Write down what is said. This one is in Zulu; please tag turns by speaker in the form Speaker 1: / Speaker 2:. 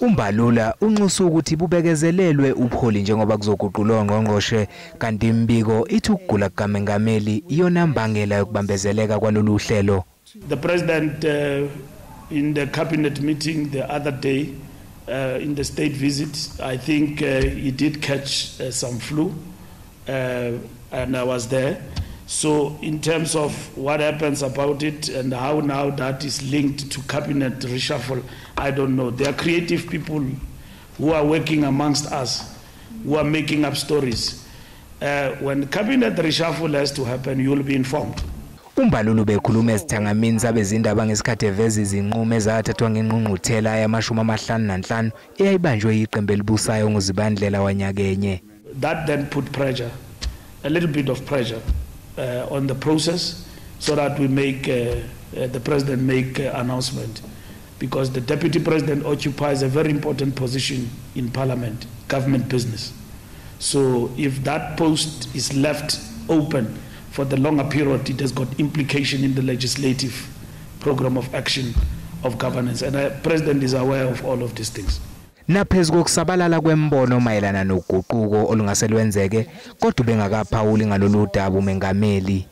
Speaker 1: uMbalula unxusa ukuthi bubekezelelwe ubuholi njengoba kuzoguqulwa ngqongqoshe kanti imbiko ithi ukugula kukaMengameli iyona mbangela yokubambezeleka kwalolu hlelo.
Speaker 2: The president in the cabinet meeting the other day in the state visit, I think he did catch some flu and I was there. So in terms of what happens about it and how now that is linked to cabinet reshuffle, I don't know. There are creative people who are working amongst us, who are making up stories. When cabinet reshuffle has to happen, you will be informed.
Speaker 1: uMbalula bekhuluma ezithangamini zabezindaba ngesikhathi eveza izinqumo ezathathwa ngengqungquthela yama-55 eyayibanjwe yiqembu elibusayo ngozibandlela wanyakenye.
Speaker 2: That then put pressure, a little bit of pressure on the process so that we make the president make announcement, because the deputy president occupies a very important position in parliament, government business. So if that post is left open for the longer period, it has got implication in the legislative program of action of governance, and the president is aware of all of these things.
Speaker 1: Naphezu kokusabalala kwembono mayelana noguquko olungase lwenzeke kodwa bengakaphawuli ngalolu daba uMengameli.